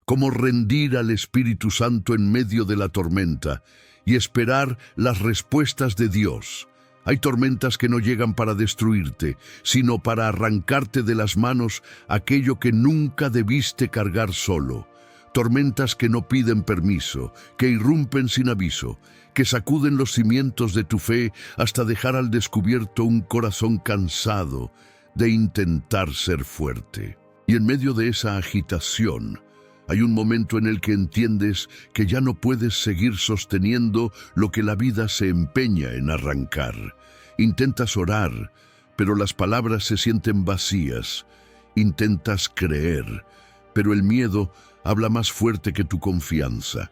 cómo rendir al Espíritu Santo en medio de la tormenta y esperar las respuestas de Dios. Hay tormentas que no llegan para destruirte, sino para arrancarte de las manos aquello que nunca debiste cargar solo. Tormentas que no piden permiso, que irrumpen sin aviso, que sacuden los cimientos de tu fe hasta dejar al descubierto un corazón cansado de intentar ser fuerte. Y en medio de esa agitación, hay un momento en el que entiendes que ya no puedes seguir sosteniendo lo que la vida se empeña en arrancar. Intentas orar, pero las palabras se sienten vacías. Intentas creer, pero el miedo habla más fuerte que tu confianza.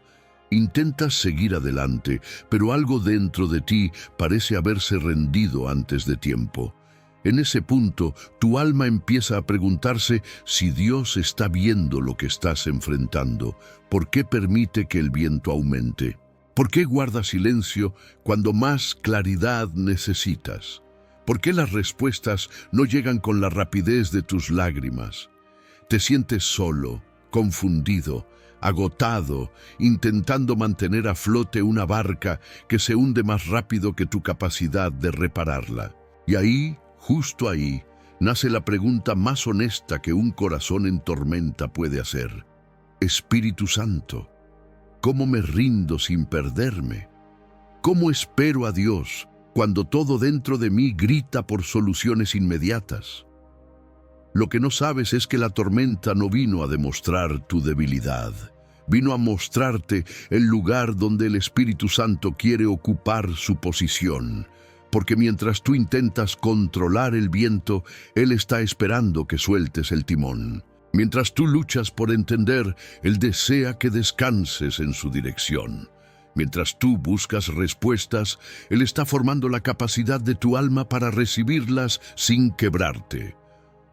Intentas seguir adelante, pero algo dentro de ti parece haberse rendido antes de tiempo. En ese punto, tu alma empieza a preguntarse si Dios está viendo lo que estás enfrentando. ¿Por qué permite que el viento aumente? ¿Por qué guarda silencio cuando más claridad necesitas? ¿Por qué las respuestas no llegan con la rapidez de tus lágrimas? Te sientes solo, confundido, agotado, intentando mantener a flote una barca que se hunde más rápido que tu capacidad de repararla. Y ahí, justo ahí, nace la pregunta más honesta que un corazón en tormenta puede hacer. Espíritu Santo, ¿cómo me rindo sin perderme? ¿Cómo espero a Dios cuando todo dentro de mí grita por soluciones inmediatas? Lo que no sabes es que la tormenta no vino a demostrar tu debilidad. Vino a mostrarte el lugar donde el Espíritu Santo quiere ocupar su posición. Porque mientras tú intentas controlar el viento, Él está esperando que sueltes el timón. Mientras tú luchas por entender, Él desea que descanses en su dirección. Mientras tú buscas respuestas, Él está formando la capacidad de tu alma para recibirlas sin quebrarte.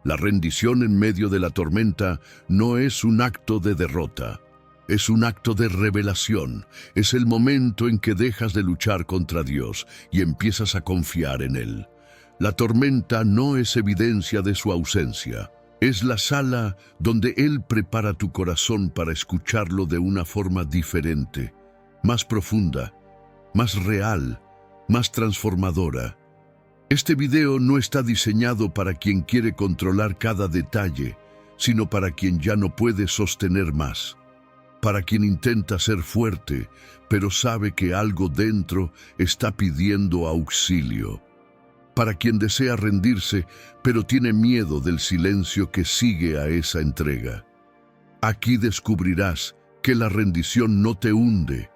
La rendición en medio de la tormenta no es un acto de derrota. Es un acto de revelación. Es el momento en que dejas de luchar contra Dios y empiezas a confiar en Él. La tormenta no es evidencia de su ausencia. Es la sala donde Él prepara tu corazón para escucharlo de una forma diferente, más profunda, más real, más transformadora. Este video no está diseñado para quien quiere controlar cada detalle, sino para quien ya no puede sostener más. Para quien intenta ser fuerte, pero sabe que algo dentro está pidiendo auxilio. Para quien desea rendirse, pero tiene miedo del silencio que sigue a esa entrega. Aquí descubrirás que la rendición no te hunde,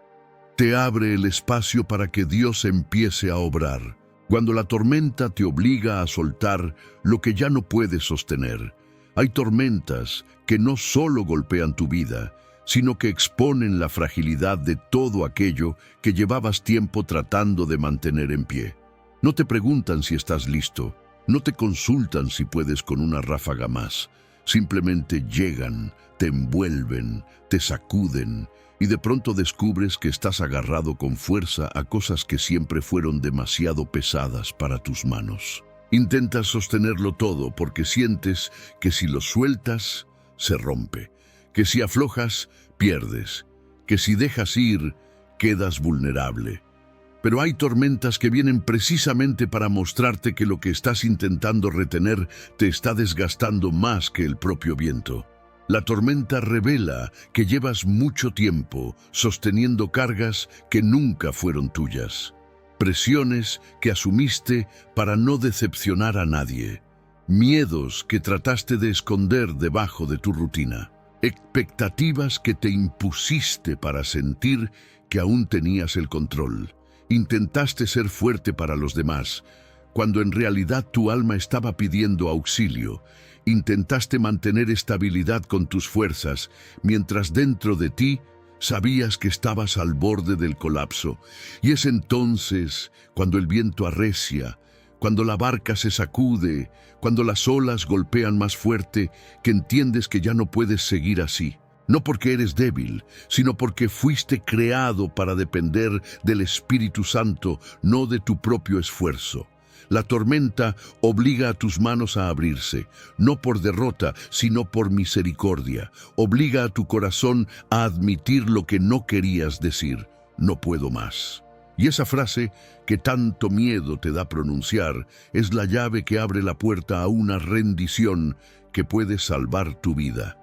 te abre el espacio para que Dios empiece a obrar. Cuando la tormenta te obliga a soltar lo que ya no puedes sostener, hay tormentas que no solo golpean tu vida, sino que exponen la fragilidad de todo aquello que llevabas tiempo tratando de mantener en pie. No te preguntan si estás listo, no te consultan si puedes con una ráfaga más. Simplemente llegan, te envuelven, te sacuden, y de pronto descubres que estás agarrado con fuerza a cosas que siempre fueron demasiado pesadas para tus manos. Intentas sostenerlo todo porque sientes que si lo sueltas, se rompe. Que si aflojas, pierdes, que si dejas ir, quedas vulnerable. Pero hay tormentas que vienen precisamente para mostrarte que lo que estás intentando retener te está desgastando más que el propio viento. La tormenta revela que llevas mucho tiempo sosteniendo cargas que nunca fueron tuyas, presiones que asumiste para no decepcionar a nadie, miedos que trataste de esconder debajo de tu rutina. Expectativas que te impusiste para sentir que aún tenías el control. Intentaste ser fuerte para los demás, cuando en realidad tu alma estaba pidiendo auxilio. Intentaste mantener estabilidad con tus fuerzas, mientras dentro de ti sabías que estabas al borde del colapso. Y es entonces cuando el viento arrecia, cuando la barca se sacude, cuando las olas golpean más fuerte, que entiendes que ya no puedes seguir así. No porque eres débil, sino porque fuiste creado para depender del Espíritu Santo, no de tu propio esfuerzo. La tormenta obliga a tus manos a abrirse, no por derrota, sino por misericordia. Obliga a tu corazón a admitir lo que no querías decir: no puedo más. Y esa frase que tanto miedo te da pronunciar es la llave que abre la puerta a una rendición que puede salvar tu vida.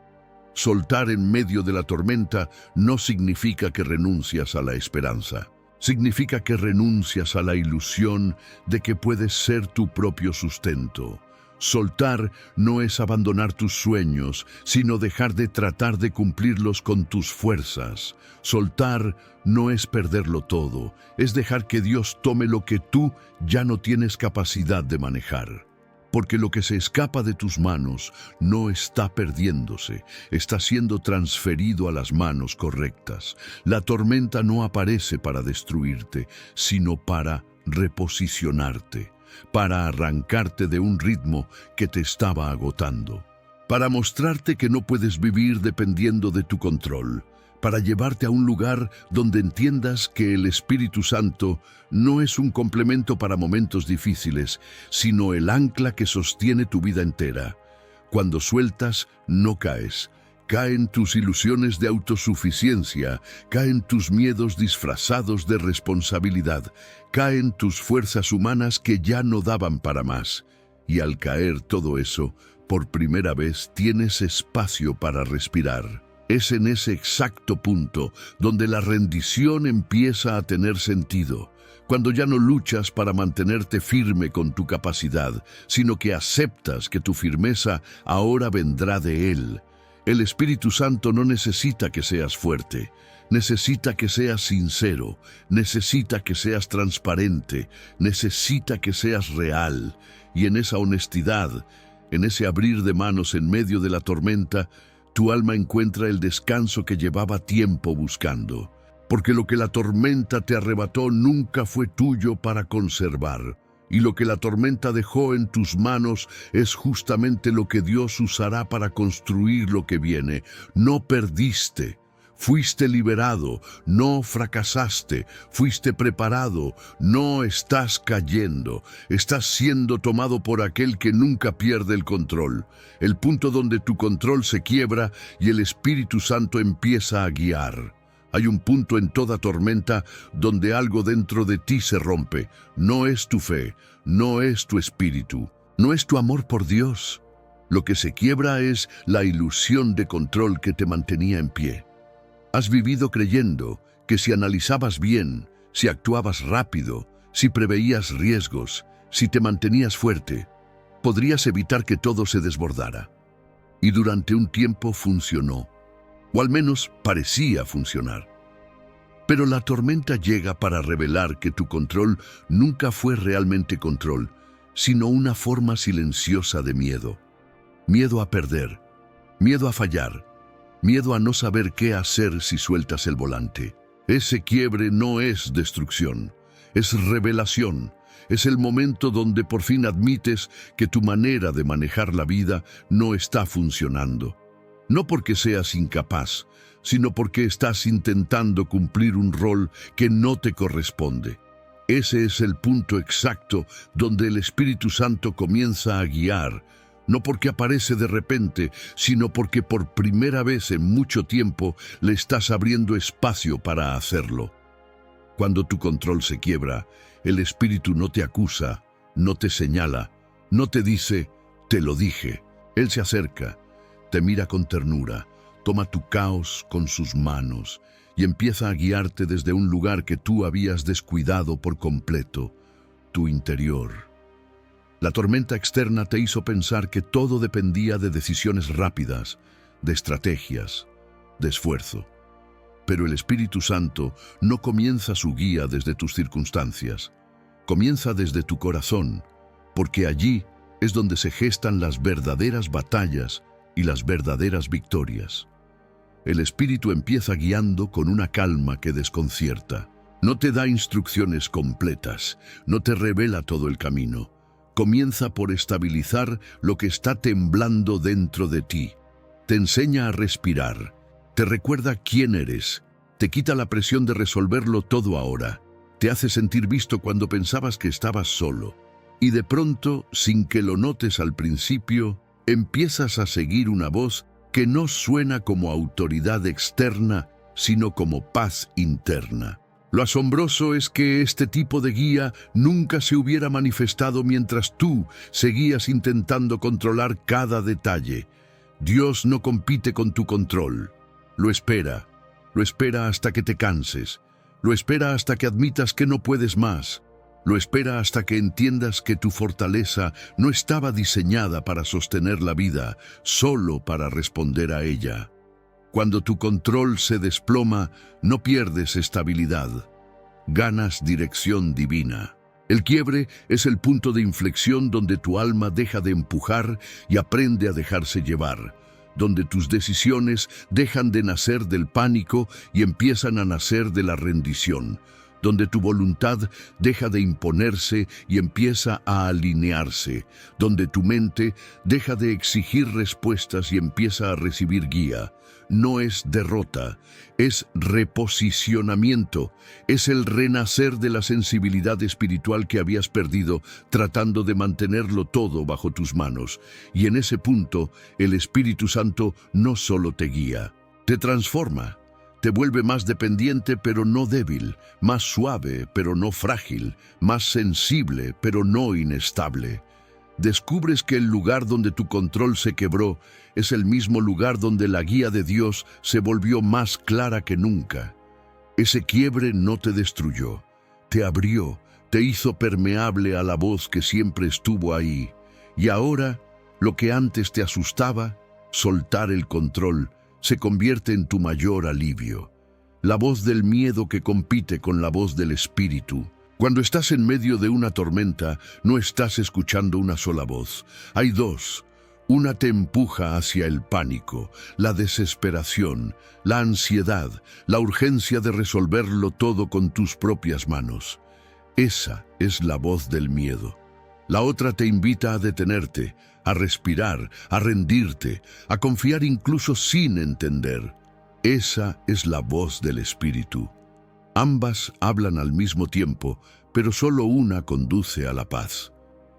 Soltar en medio de la tormenta no significa que renuncias a la esperanza. Significa que renuncias a la ilusión de que puedes ser tu propio sustento. Soltar no es abandonar tus sueños, sino dejar de tratar de cumplirlos con tus fuerzas. Soltar no es perderlo todo, es dejar que Dios tome lo que tú ya no tienes capacidad de manejar. Porque lo que se escapa de tus manos no está perdiéndose, está siendo transferido a las manos correctas. La tormenta no aparece para destruirte, sino para reposicionarte, para arrancarte de un ritmo que te estaba agotando, para mostrarte que no puedes vivir dependiendo de tu control, para llevarte a un lugar donde entiendas que el Espíritu Santo no es un complemento para momentos difíciles, sino el ancla que sostiene tu vida entera. Cuando sueltas, no caes. Caen tus ilusiones de autosuficiencia, caen tus miedos disfrazados de responsabilidad, caen tus fuerzas humanas que ya no daban para más. Y al caer todo eso, por primera vez tienes espacio para respirar. Es en ese exacto punto donde la rendición empieza a tener sentido, cuando ya no luchas para mantenerte firme con tu capacidad, sino que aceptas que tu firmeza ahora vendrá de Él. El Espíritu Santo no necesita que seas fuerte, necesita que seas sincero, necesita que seas transparente, necesita que seas real. Y en esa honestidad, en ese abrir de manos en medio de la tormenta, tu alma encuentra el descanso que llevaba tiempo buscando, porque lo que la tormenta te arrebató nunca fue tuyo para conservar, y lo que la tormenta dejó en tus manos es justamente lo que Dios usará para construir lo que viene. No perdiste. Fuiste liberado, no fracasaste, fuiste preparado, no estás cayendo, estás siendo tomado por aquel que nunca pierde el control, el punto donde tu control se quiebra y el Espíritu Santo empieza a guiar. Hay un punto en toda tormenta donde algo dentro de ti se rompe. No es tu fe, no es tu espíritu, no es tu amor por Dios. Lo que se quiebra es la ilusión de control que te mantenía en pie. Has vivido creyendo que si analizabas bien, si actuabas rápido, si preveías riesgos, si te mantenías fuerte, podrías evitar que todo se desbordara. Y durante un tiempo funcionó, o al menos parecía funcionar. Pero la tormenta llega para revelar que tu control nunca fue realmente control, sino una forma silenciosa de miedo. Miedo a perder, miedo a fallar, miedo a no saber qué hacer si sueltas el volante. Ese quiebre no es destrucción, es revelación. Es el momento donde por fin admites que tu manera de manejar la vida no está funcionando. No porque seas incapaz, sino porque estás intentando cumplir un rol que no te corresponde. Ese es el punto exacto donde el Espíritu Santo comienza a guiar, no porque aparece de repente, sino porque por primera vez en mucho tiempo le estás abriendo espacio para hacerlo. Cuando tu control se quiebra, el Espíritu no te acusa, no te señala, no te dice, te lo dije. Él se acerca, te mira con ternura, toma tu caos con sus manos y empieza a guiarte desde un lugar que tú habías descuidado por completo, tu interior. La tormenta externa te hizo pensar que todo dependía de decisiones rápidas, de estrategias, de esfuerzo. Pero el Espíritu Santo no comienza su guía desde tus circunstancias, comienza desde tu corazón, porque allí es donde se gestan las verdaderas batallas y las verdaderas victorias. El Espíritu empieza guiando con una calma que desconcierta. No te da instrucciones completas, no te revela todo el camino. Comienza por estabilizar lo que está temblando dentro de ti. Te enseña a respirar, te recuerda quién eres, te quita la presión de resolverlo todo ahora, te hace sentir visto cuando pensabas que estabas solo. Y de pronto, sin que lo notes al principio, empiezas a seguir una voz que no suena como autoridad externa, sino como paz interna. Lo asombroso es que este tipo de guía nunca se hubiera manifestado mientras tú seguías intentando controlar cada detalle. Dios no compite con tu control. Lo espera hasta que te canses, lo espera hasta que admitas que no puedes más, lo espera hasta que entiendas que tu fortaleza no estaba diseñada para sostener la vida, solo para responder a ella. Cuando tu control se desploma, no pierdes estabilidad, ganas dirección divina. El quiebre es el punto de inflexión donde tu alma deja de empujar y aprende a dejarse llevar, donde tus decisiones dejan de nacer del pánico y empiezan a nacer de la rendición, donde tu voluntad deja de imponerse y empieza a alinearse, donde tu mente deja de exigir respuestas y empieza a recibir guía. No es derrota, es reposicionamiento, es el renacer de la sensibilidad espiritual que habías perdido tratando de mantenerlo todo bajo tus manos. Y en ese punto, el Espíritu Santo no solo te guía, te transforma. Te vuelve más dependiente pero no débil, más suave pero no frágil, más sensible pero no inestable. Descubres que el lugar donde tu control se quebró es el mismo lugar donde la guía de Dios se volvió más clara que nunca. Ese quiebre no te destruyó, te abrió, te hizo permeable a la voz que siempre estuvo ahí. Y ahora, lo que antes te asustaba, soltar el control, se convierte en tu mayor alivio. La voz del miedo que compite con la voz del Espíritu. Cuando estás en medio de una tormenta, no estás escuchando una sola voz. Hay dos. Una te empuja hacia el pánico, la desesperación, la ansiedad, la urgencia de resolverlo todo con tus propias manos. Esa es la voz del miedo. La otra te invita a detenerte, a respirar, a rendirte, a confiar incluso sin entender. Esa es la voz del Espíritu. Ambas hablan al mismo tiempo, pero solo una conduce a la paz.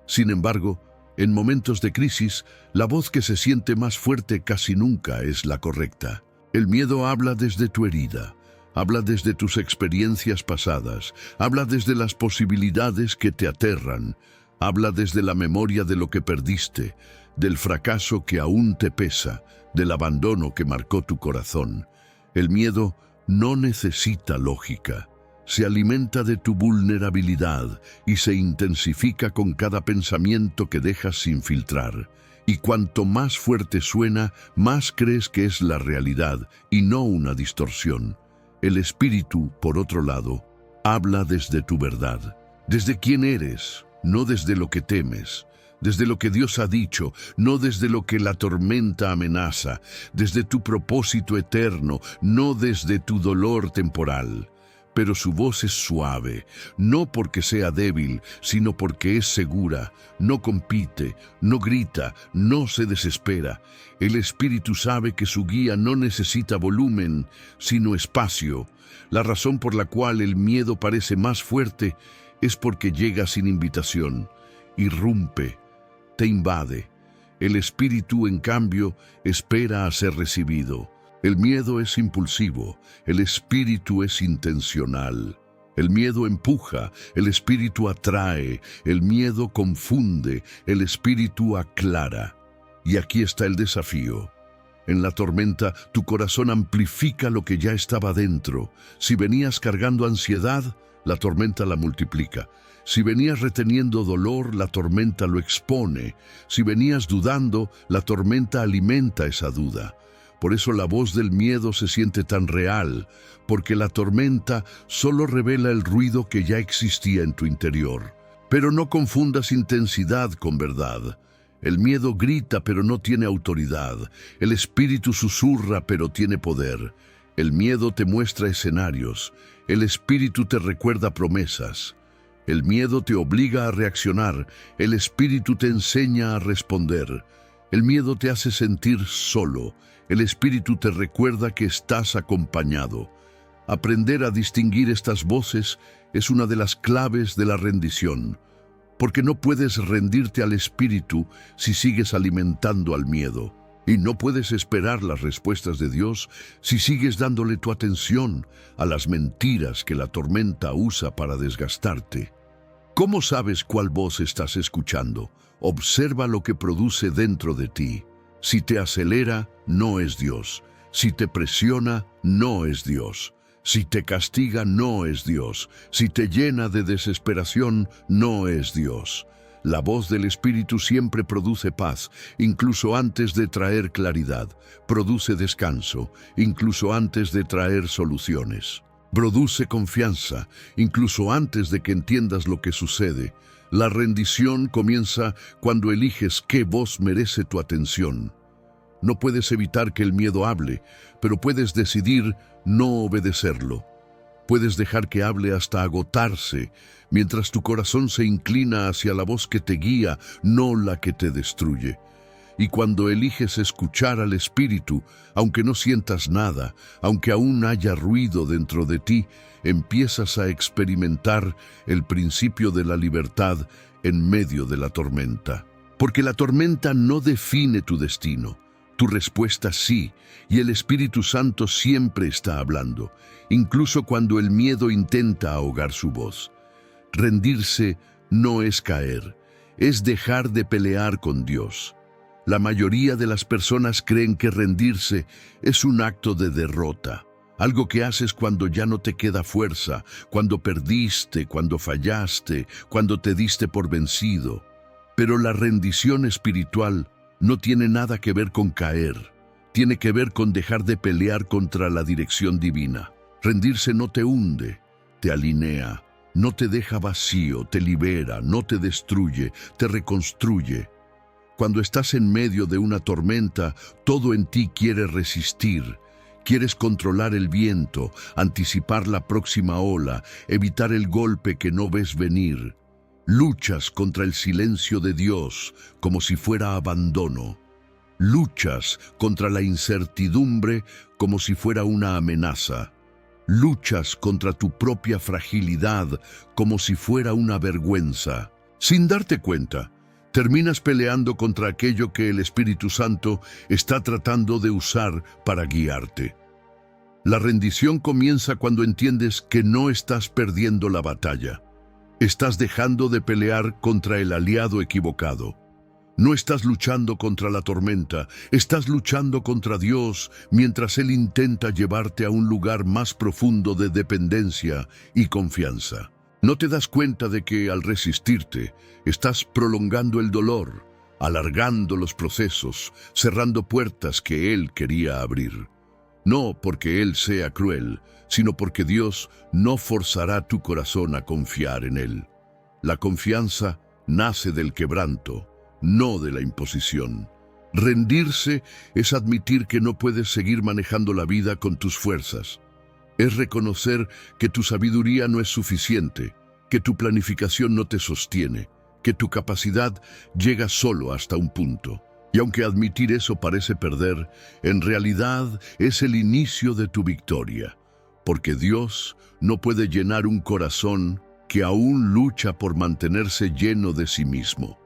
Sin embargo, en momentos de crisis, la voz que se siente más fuerte casi nunca es la correcta. El miedo habla desde tu herida, habla desde tus experiencias pasadas, habla desde las posibilidades que te aterran, habla desde la memoria de lo que perdiste, del fracaso que aún te pesa, del abandono que marcó tu corazón. El miedo no necesita lógica. Se alimenta de tu vulnerabilidad y se intensifica con cada pensamiento que dejas sin filtrar. Y cuanto más fuerte suena, más crees que es la realidad y no una distorsión. El Espíritu, por otro lado, habla desde tu verdad, desde quién eres, no desde lo que temes, desde lo que Dios ha dicho, no desde lo que la tormenta amenaza, desde tu propósito eterno, no desde tu dolor temporal. Pero su voz es suave, no porque sea débil, sino porque es segura, no compite, no grita, no se desespera. El Espíritu sabe que su guía no necesita volumen, sino espacio. La razón por la cual el miedo parece más fuerte es porque llega sin invitación, irrumpe, te invade. El Espíritu, en cambio, espera a ser recibido. El miedo es impulsivo, el Espíritu es intencional. El miedo empuja, el Espíritu atrae, el miedo confunde, el Espíritu aclara. Y aquí está el desafío. En la tormenta, tu corazón amplifica lo que ya estaba dentro. Si venías cargando ansiedad, la tormenta la multiplica. Si venías reteniendo dolor, la tormenta lo expone. Si venías dudando, la tormenta alimenta esa duda. Por eso la voz del miedo se siente tan real, porque la tormenta solo revela el ruido que ya existía en tu interior. Pero no confundas intensidad con verdad. El miedo grita pero no tiene autoridad. El Espíritu susurra pero tiene poder. El miedo te muestra escenarios. El Espíritu te recuerda promesas. El miedo te obliga a reaccionar. El Espíritu te enseña a responder. El miedo te hace sentir solo. El Espíritu te recuerda que estás acompañado. Aprender a distinguir estas voces es una de las claves de la rendición. porque no puedes rendirte al espíritu si sigues alimentando al miedo. Y no puedes esperar las respuestas de Dios si sigues dándole tu atención a las mentiras que la tormenta usa para desgastarte. ¿Cómo sabes cuál voz estás escuchando? Observa lo que produce dentro de ti. Si te acelera, no es Dios. Si te presiona, no es Dios. Si te castiga, no es Dios. Si te llena de desesperación, no es Dios. La voz del Espíritu siempre produce paz, incluso antes de traer claridad. Produce descanso, incluso antes de traer soluciones. Produce confianza, incluso antes de que entiendas lo que sucede. La rendición comienza cuando eliges qué voz merece tu atención. No puedes evitar que el miedo hable, pero puedes decidir no obedecerlo. Puedes dejar que hable hasta agotarse, mientras tu corazón se inclina hacia la voz que te guía, no la que te destruye. Y cuando eliges escuchar al Espíritu, aunque no sientas nada, aunque aún haya ruido dentro de ti, empiezas a experimentar el principio de la libertad en medio de la tormenta. Porque la tormenta no define tu destino. Tu respuesta sí, y el Espíritu Santo siempre está hablando, incluso cuando el miedo intenta ahogar su voz. Rendirse no es caer, es dejar de pelear con Dios. La mayoría de las personas creen que rendirse es un acto de derrota, algo que haces cuando ya no te queda fuerza, cuando perdiste, cuando fallaste, cuando te diste por vencido. Pero la rendición espiritual no tiene nada que ver con caer, tiene que ver con dejar de pelear contra la dirección divina. Rendirse no te hunde, te alinea, no te deja vacío, te libera, no te destruye, te reconstruye. Cuando estás en medio de una tormenta, todo en ti quiere resistir. Quieres controlar el viento, anticipar la próxima ola, evitar el golpe que no ves venir. Luchas contra el silencio de Dios como si fuera abandono. Luchas contra la incertidumbre como si fuera una amenaza. Luchas contra tu propia fragilidad como si fuera una vergüenza. Sin darte cuenta, terminas peleando contra aquello que el Espíritu Santo está tratando de usar para guiarte. La rendición comienza cuando entiendes que no estás perdiendo la batalla. Estás dejando de pelear contra el aliado equivocado. No estás luchando contra la tormenta, estás luchando contra Dios mientras Él intenta llevarte a un lugar más profundo de dependencia y confianza. No te das cuenta de que al resistirte, estás prolongando el dolor, alargando los procesos, cerrando puertas que Él quería abrir. No porque Él sea cruel, sino porque Dios no forzará tu corazón a confiar en Él. La confianza nace del quebranto, no de la imposición. Rendirse es admitir que no puedes seguir manejando la vida con tus fuerzas. Es reconocer que tu sabiduría no es suficiente, que tu planificación no te sostiene, que tu capacidad llega solo hasta un punto. Y aunque admitir eso parece perder, en realidad es el inicio de tu victoria, porque Dios no puede llenar un corazón que aún lucha por mantenerse lleno de sí mismo.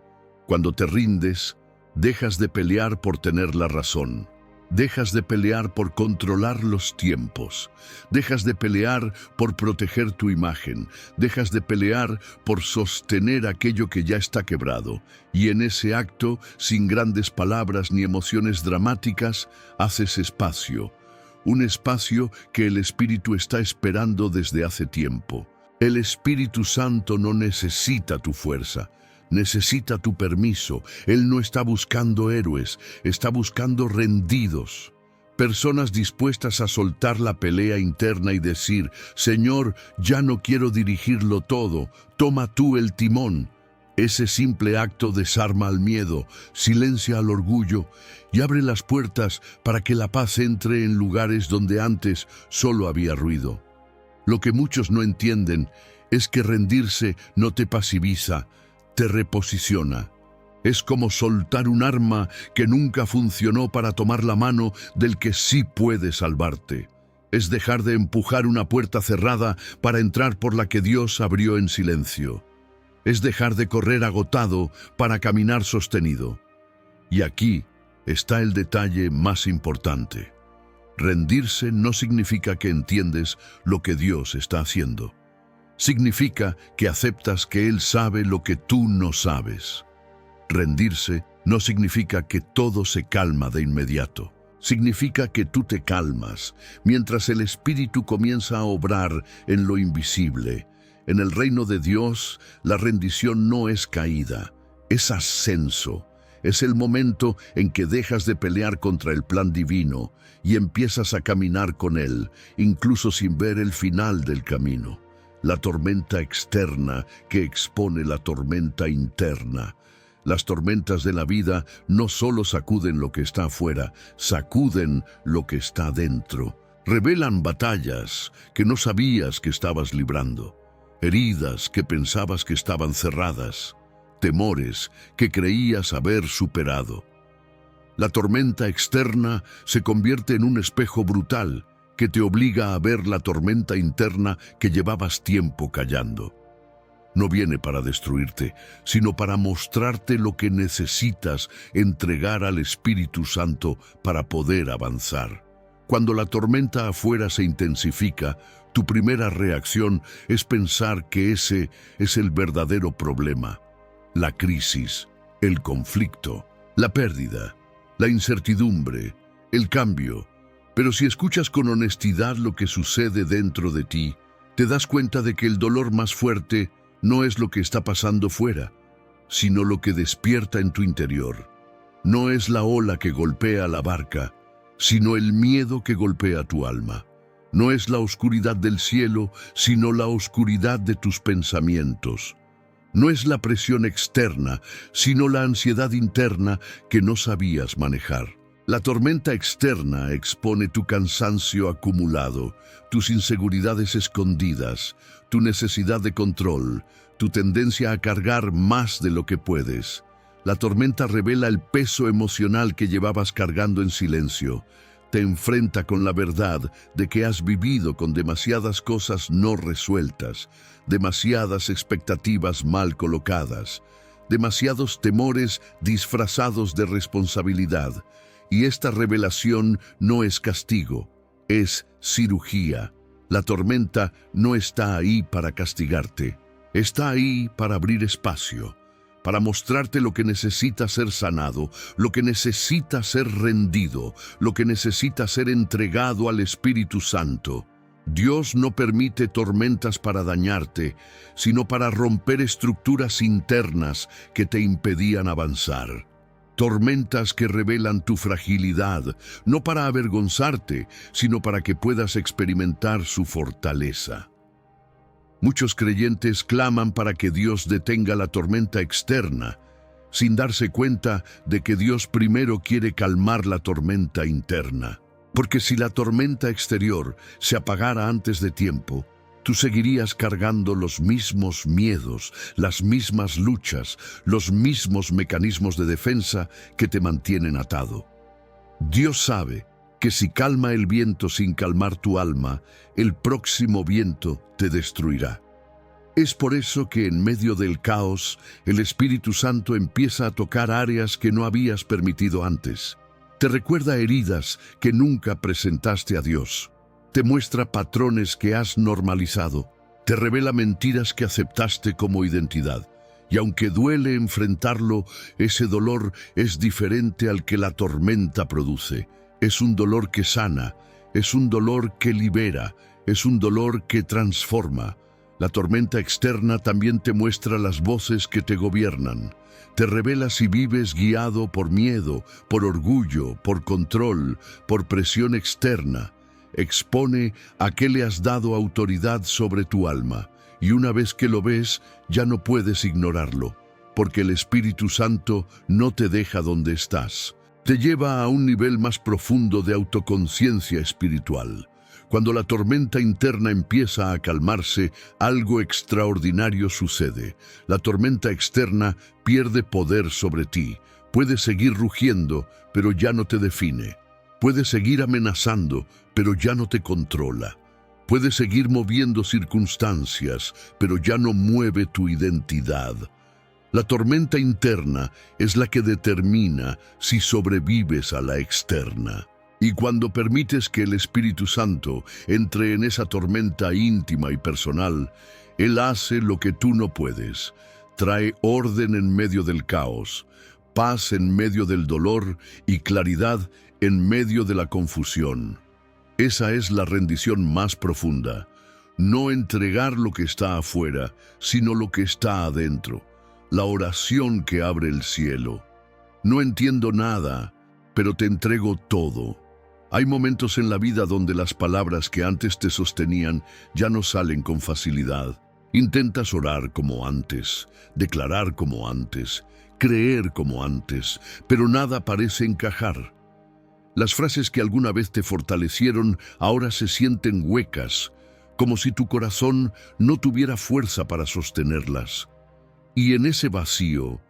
Cuando te rindes, dejas de pelear por tener la razón. Dejas de pelear por controlar los tiempos. Dejas de pelear por proteger tu imagen. Dejas de pelear por sostener aquello que ya está quebrado. Y en ese acto, sin grandes palabras ni emociones dramáticas, haces espacio. Un espacio que el Espíritu está esperando desde hace tiempo. El Espíritu Santo no necesita tu fuerza. Necesita tu permiso. Él no está buscando héroes, está buscando rendidos. Personas dispuestas a soltar la pelea interna y decir, Señor, ya no quiero dirigirlo todo, toma tú el timón. Ese simple acto desarma al miedo, silencia al orgullo y abre las puertas para que la paz entre en lugares donde antes solo había ruido. Lo que muchos no entienden es que rendirse no te pasiviza, te reposiciona. Es como soltar un arma que nunca funcionó para tomar la mano del que sí puede salvarte. Es dejar de empujar una puerta cerrada para entrar por la que Dios abrió en silencio. es dejar de correr agotado para caminar sostenido. Y aquí está el detalle más importante. Rendirse no significa que entiendes lo que Dios está haciendo. Significa que aceptas que Él sabe lo que tú no sabes. Rendirse no significa que todo se calma de inmediato. Significa que tú te calmas mientras el Espíritu comienza a obrar en lo invisible. En el reino de Dios, la rendición no es caída, es ascenso. Es el momento en que dejas de pelear contra el plan divino y empiezas a caminar con Él, incluso sin ver el final del camino. La tormenta externa que expone la tormenta interna. Las tormentas de la vida no solo sacuden lo que está afuera, sacuden lo que está dentro. Revelan batallas que no sabías que estabas librando, heridas que pensabas que estaban cerradas, temores que creías haber superado. La tormenta externa se convierte en un espejo brutal que te obliga a ver la tormenta interna que llevabas tiempo callando. No viene para destruirte, sino para mostrarte lo que necesitas entregar al Espíritu Santo para poder avanzar. Cuando la tormenta afuera se intensifica, tu primera reacción es pensar que ese es el verdadero problema. La crisis, el conflicto, la pérdida, la incertidumbre, el cambio. Pero si escuchas con honestidad lo que sucede dentro de ti, te das cuenta de que el dolor más fuerte no es lo que está pasando fuera, sino lo que despierta en tu interior. No es la ola que golpea la barca, sino el miedo que golpea tu alma. No es la oscuridad del cielo, sino la oscuridad de tus pensamientos. No es la presión externa, sino la ansiedad interna que no sabías manejar. La tormenta externa expone tu cansancio acumulado, tus inseguridades escondidas, tu necesidad de control, tu tendencia a cargar más de lo que puedes. La tormenta revela el peso emocional que llevabas cargando en silencio. Te enfrenta con la verdad de que has vivido con demasiadas cosas no resueltas, demasiadas expectativas mal colocadas, demasiados temores disfrazados de responsabilidad. Y esta revelación no es castigo, es cirugía. La tormenta no está ahí para castigarte, está ahí para abrir espacio, para mostrarte lo que necesita ser sanado, lo que necesita ser rendido, lo que necesita ser entregado al Espíritu Santo. Dios no permite tormentas para dañarte, sino para romper estructuras internas que te impedían avanzar. Tormentas que revelan tu fragilidad, no para avergonzarte, sino para que puedas experimentar su fortaleza. Muchos creyentes claman para que Dios detenga la tormenta externa, sin darse cuenta de que Dios primero quiere calmar la tormenta interna. Porque si la tormenta exterior se apagara antes de tiempo, tú seguirías cargando los mismos miedos, las mismas luchas, los mismos mecanismos de defensa que te mantienen atado. Dios sabe que si calma el viento sin calmar tu alma, el próximo viento te destruirá. Es por eso que en medio del caos, el Espíritu Santo empieza a tocar áreas que no habías permitido antes. Te recuerda heridas que nunca presentaste a Dios. Te muestra patrones que has normalizado, te revela mentiras que aceptaste como identidad. Y aunque duele enfrentarlo, ese dolor es diferente al que la tormenta produce. Es un dolor que sana, es un dolor que libera, es un dolor que transforma. La tormenta externa también te muestra las voces que te gobiernan. Te revela si vives guiado por miedo, por orgullo, por control, por presión externa. Expone a qué le has dado autoridad sobre tu alma, y una vez que lo ves, ya no puedes ignorarlo, porque el Espíritu Santo no te deja donde estás. Te lleva a un nivel más profundo de autoconciencia espiritual. Cuando la tormenta interna empieza a calmarse, algo extraordinario sucede. La tormenta externa pierde poder sobre ti. Puedes seguir rugiendo, pero ya no te define. Puedes seguir amenazando, pero ya no te controla. Puedes seguir moviendo circunstancias, pero ya no mueve tu identidad. La tormenta interna es la que determina si sobrevives a la externa. Y cuando permites que el Espíritu Santo entre en esa tormenta íntima y personal, Él hace lo que tú no puedes. Trae orden en medio del caos, paz en medio del dolor y claridad en medio de la confusión. Esa es la rendición más profunda. No entregar lo que está afuera, sino lo que está adentro. La oración que abre el cielo. No entiendo nada, pero te entrego todo. Hay momentos en la vida donde las palabras que antes te sostenían ya no salen con facilidad. Intentas orar como antes, declarar como antes, creer como antes, pero nada parece encajar. Las frases que alguna vez te fortalecieron ahora se sienten huecas, como si tu corazón no tuviera fuerza para sostenerlas. Y en ese vacío,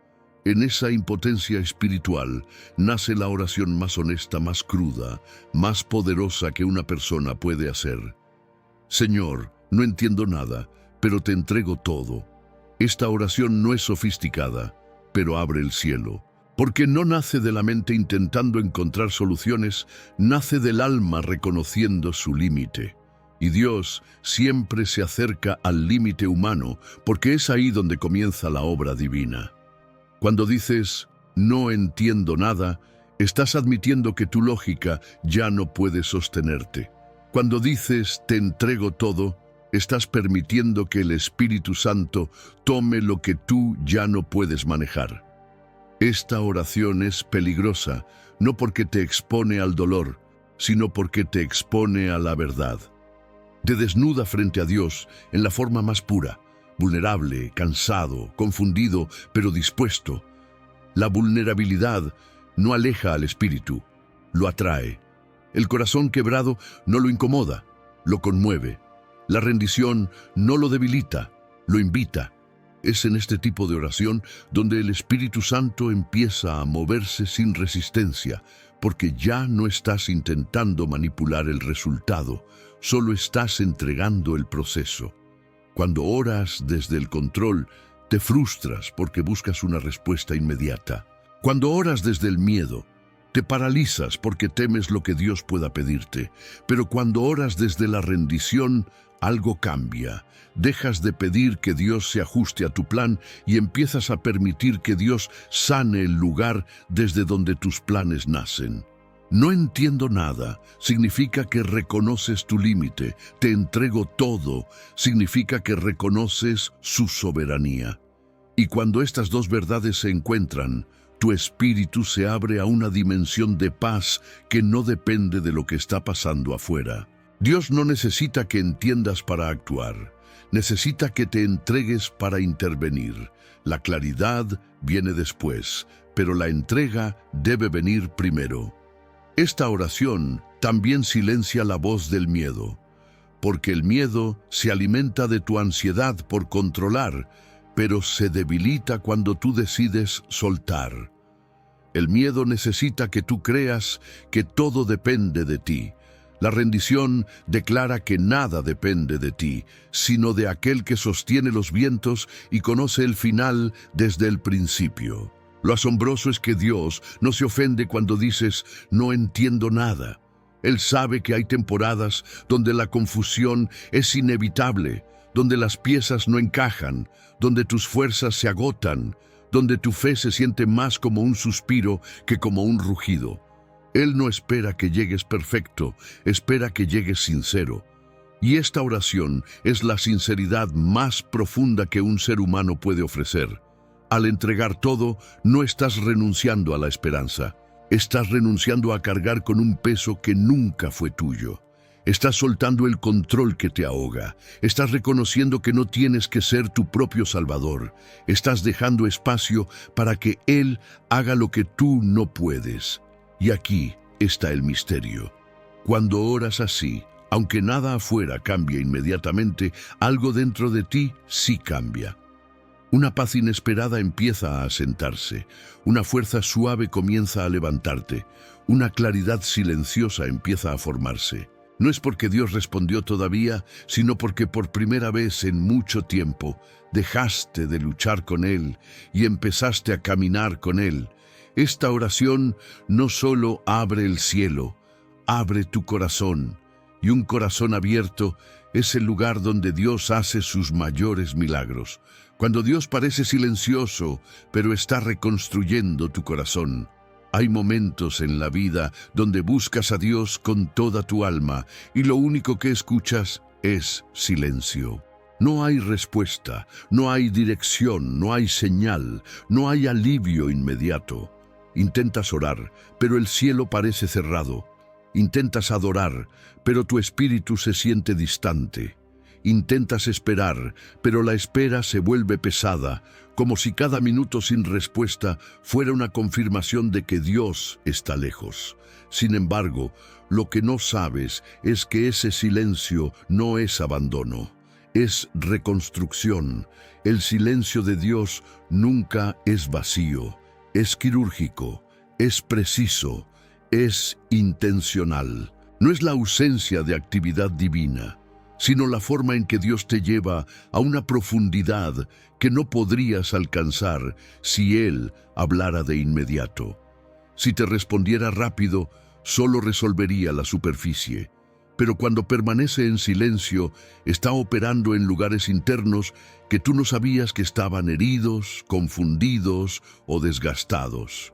en esa impotencia espiritual, nace la oración más honesta, más cruda, más poderosa que una persona puede hacer. Señor, no entiendo nada, pero te entrego todo. Esta oración no es sofisticada, pero abre el cielo. Porque no nace de la mente intentando encontrar soluciones, nace del alma reconociendo su límite. Y Dios siempre se acerca al límite humano, porque es ahí donde comienza la obra divina. Cuando dices, no entiendo nada, estás admitiendo que tu lógica ya no puede sostenerte. Cuando dices, te entrego todo, estás permitiendo que el Espíritu Santo tome lo que tú ya no puedes manejar. Esta oración es peligrosa, no porque te expone al dolor, sino porque te expone a la verdad. Te desnuda frente a Dios en la forma más pura, vulnerable, cansado, confundido, pero dispuesto. La vulnerabilidad no aleja al espíritu, lo atrae. El corazón quebrado no lo incomoda, lo conmueve. La rendición no lo debilita, lo invita. Es en este tipo de oración donde el Espíritu Santo empieza a moverse sin resistencia, porque ya no estás intentando manipular el resultado, solo estás entregando el proceso. Cuando oras desde el control, te frustras porque buscas una respuesta inmediata. Cuando oras desde el miedo, te paralizas porque temes lo que Dios pueda pedirte. Pero cuando oras desde la rendición, algo cambia. Dejas de pedir que Dios se ajuste a tu plan y empiezas a permitir que Dios sane el lugar desde donde tus planes nacen. No entiendo nada significa que reconoces tu límite. Te entrego todo significa que reconoces su soberanía. Y cuando estas dos verdades se encuentran, tu espíritu se abre a una dimensión de paz que no depende de lo que está pasando afuera. Dios no necesita que entiendas para actuar, necesita que te entregues para intervenir. La claridad viene después, pero la entrega debe venir primero. Esta oración también silencia la voz del miedo, porque el miedo se alimenta de tu ansiedad por controlar, pero se debilita cuando tú decides soltar. El miedo necesita que tú creas que todo depende de ti. La rendición declara que nada depende de ti, sino de aquel que sostiene los vientos y conoce el final desde el principio. Lo asombroso es que Dios no se ofende cuando dices, no entiendo nada. Él sabe que hay temporadas donde la confusión es inevitable, donde las piezas no encajan, donde tus fuerzas se agotan, donde tu fe se siente más como un suspiro que como un rugido. Él no espera que llegues perfecto, espera que llegues sincero. Y esta oración es la sinceridad más profunda que un ser humano puede ofrecer. Al entregar todo, no estás renunciando a la esperanza. Estás renunciando a cargar con un peso que nunca fue tuyo. Estás soltando el control que te ahoga. Estás reconociendo que no tienes que ser tu propio salvador. Estás dejando espacio para que Él haga lo que tú no puedes. Y aquí está el misterio. Cuando oras así, aunque nada afuera cambie inmediatamente, algo dentro de ti sí cambia. Una paz inesperada empieza a asentarse, una fuerza suave comienza a levantarte, una claridad silenciosa empieza a formarse. No es porque Dios respondió todavía, sino porque por primera vez en mucho tiempo dejaste de luchar con Él y empezaste a caminar con Él. Esta oración no solo abre el cielo, abre tu corazón. Y un corazón abierto es el lugar donde Dios hace sus mayores milagros. Cuando Dios parece silencioso, pero está reconstruyendo tu corazón. Hay momentos en la vida donde buscas a Dios con toda tu alma y lo único que escuchas es silencio. No hay respuesta, no hay dirección, no hay señal, no hay alivio inmediato. Intentas orar, pero el cielo parece cerrado. Intentas adorar, pero tu espíritu se siente distante. Intentas esperar, pero la espera se vuelve pesada, como si cada minuto sin respuesta fuera una confirmación de que Dios está lejos. Sin embargo, lo que no sabes es que ese silencio no es abandono, es reconstrucción. El silencio de Dios nunca es vacío, es quirúrgico, es preciso, es intencional. No es la ausencia de actividad divina, sino la forma en que Dios te lleva a una profundidad que no podrías alcanzar si Él hablara de inmediato. Si te respondiera rápido, solo resolvería la superficie. Pero cuando permanece en silencio, está operando en lugares internos que tú no sabías que estaban heridos, confundidos o desgastados.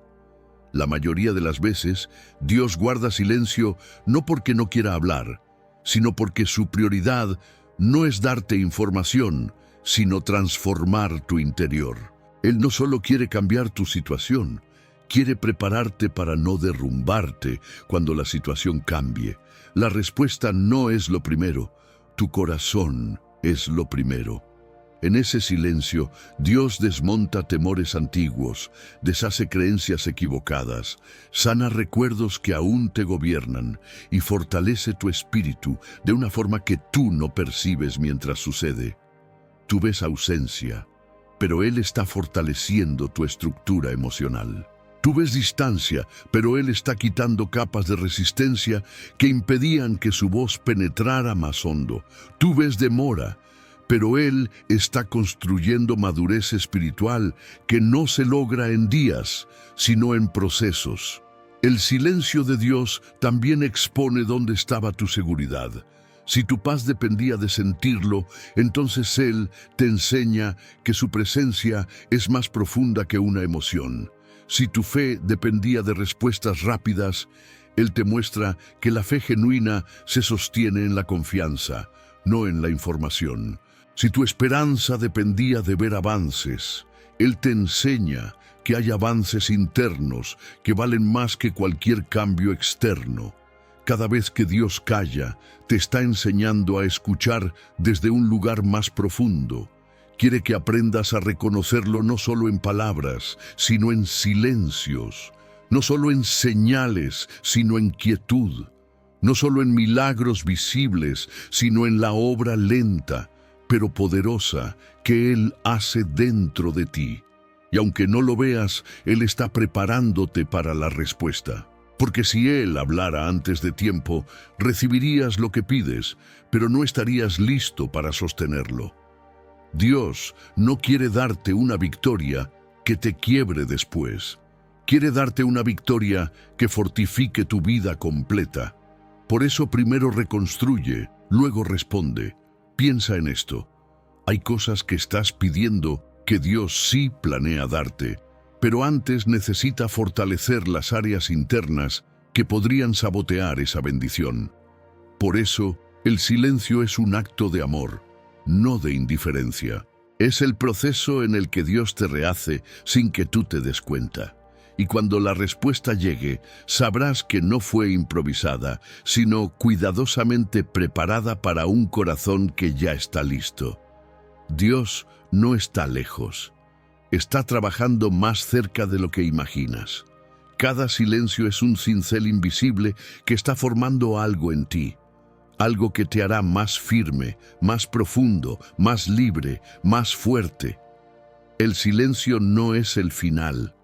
La mayoría de las veces, Dios guarda silencio no porque no quiera hablar, sino porque su prioridad no es darte información, sino transformar tu interior. Él no solo quiere cambiar tu situación, quiere prepararte para no derrumbarte cuando la situación cambie. La respuesta no es lo primero, tu corazón es lo primero. En ese silencio, Dios desmonta temores antiguos, deshace creencias equivocadas, sana recuerdos que aún te gobiernan y fortalece tu espíritu de una forma que tú no percibes mientras sucede. Tú ves ausencia, pero Él está fortaleciendo tu estructura emocional. Tú ves distancia, pero Él está quitando capas de resistencia que impedían que su voz penetrara más hondo. Tú ves demora, pero Él está construyendo madurez espiritual que no se logra en días, sino en procesos. El silencio de Dios también expone dónde estaba tu seguridad. Si tu paz dependía de sentirlo, entonces Él te enseña que su presencia es más profunda que una emoción. Si tu fe dependía de respuestas rápidas, Él te muestra que la fe genuina se sostiene en la confianza, no en la información. Si tu esperanza dependía de ver avances, Él te enseña que hay avances internos que valen más que cualquier cambio externo. Cada vez que Dios calla, te está enseñando a escuchar desde un lugar más profundo. Quiere que aprendas a reconocerlo no solo en palabras, sino en silencios, no solo en señales, sino en quietud, no solo en milagros visibles, sino en la obra lenta, pero poderosa que Él hace dentro de ti. Y aunque no lo veas, Él está preparándote para la respuesta. Porque si Él hablara antes de tiempo, recibirías lo que pides, pero no estarías listo para sostenerlo. Dios no quiere darte una victoria que te quiebre después. Quiere darte una victoria que fortifique tu vida completa. Por eso primero reconstruye, luego responde. Piensa en esto. Hay cosas que estás pidiendo que Dios sí planea darte, pero antes necesita fortalecer las áreas internas que podrían sabotear esa bendición. Por eso, el silencio es un acto de amor, no de indiferencia. Es el proceso en el que Dios te rehace sin que tú te des cuenta. Y cuando la respuesta llegue, sabrás que no fue improvisada, sino cuidadosamente preparada para un corazón que ya está listo. Dios no está lejos. Está trabajando más cerca de lo que imaginas. Cada silencio es un cincel invisible que está formando algo en ti. Algo que te hará más firme, más profundo, más libre, más fuerte. El silencio no es el final.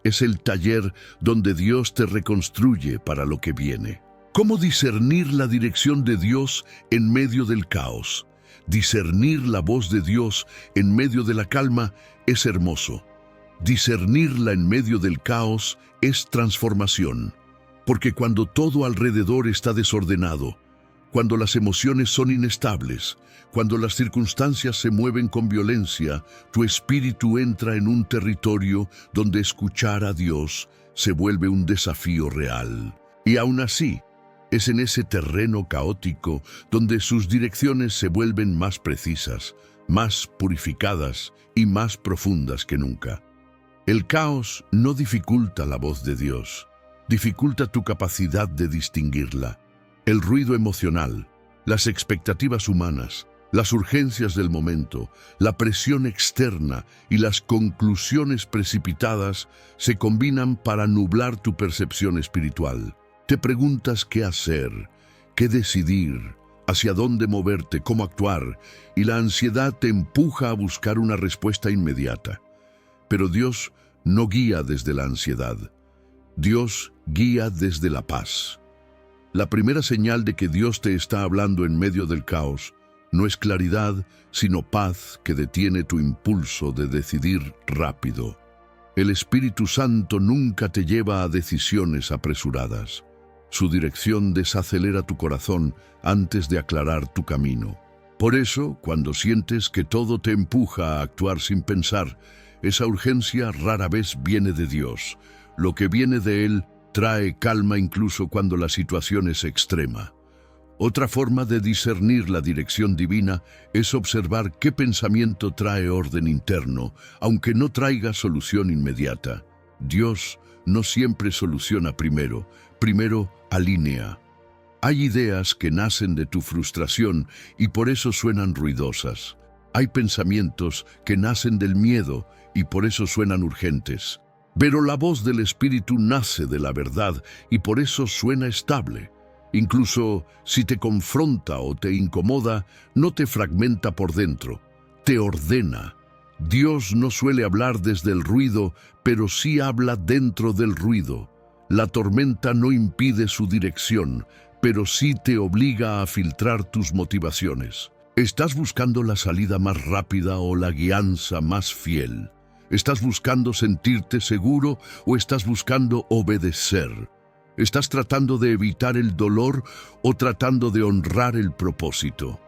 Es el taller donde Dios te reconstruye para lo que viene. ¿Cómo discernir la dirección de Dios en medio del caos? Discernir la voz de Dios en medio de la calma es hermoso. Discernirla en medio del caos es transformación. Porque cuando todo alrededor está desordenado, cuando las emociones son inestables, cuando las circunstancias se mueven con violencia, tu espíritu entra en un territorio donde escuchar a Dios se vuelve un desafío real. Y aún así, es en ese terreno caótico donde sus direcciones se vuelven más precisas, más purificadas y más profundas que nunca. El caos no dificulta la voz de Dios, dificulta tu capacidad de distinguirla. El ruido emocional, las expectativas humanas, las urgencias del momento, la presión externa y las conclusiones precipitadas se combinan para nublar tu percepción espiritual. Te preguntas qué hacer, qué decidir, hacia dónde moverte, cómo actuar, y la ansiedad te empuja a buscar una respuesta inmediata. Pero Dios no guía desde la ansiedad. Dios guía desde la paz. La primera señal de que Dios te está hablando en medio del caos no es claridad, sino paz que detiene tu impulso de decidir rápido. El Espíritu Santo nunca te lleva a decisiones apresuradas. Su dirección desacelera tu corazón antes de aclarar tu camino. Por eso, cuando sientes que todo te empuja a actuar sin pensar, esa urgencia rara vez viene de Dios. Lo que viene de Él trae calma incluso cuando la situación es extrema. Otra forma de discernir la dirección divina es observar qué pensamiento trae orden interno, aunque no traiga solución inmediata. Dios no siempre soluciona primero alinea. Hay ideas que nacen de tu frustración y por eso suenan ruidosas. Hay pensamientos que nacen del miedo y por eso suenan urgentes. Pero la voz del Espíritu nace de la verdad y por eso suena estable. Incluso si te confronta o te incomoda, no te fragmenta por dentro, te ordena. Dios no suele hablar desde el ruido, pero sí habla dentro del ruido. La tormenta no impide su dirección, pero sí te obliga a filtrar tus motivaciones. ¿Estás buscando la salida más rápida o la guianza más fiel? ¿Estás buscando sentirte seguro o estás buscando obedecer? ¿Estás tratando de evitar el dolor o tratando de honrar el propósito?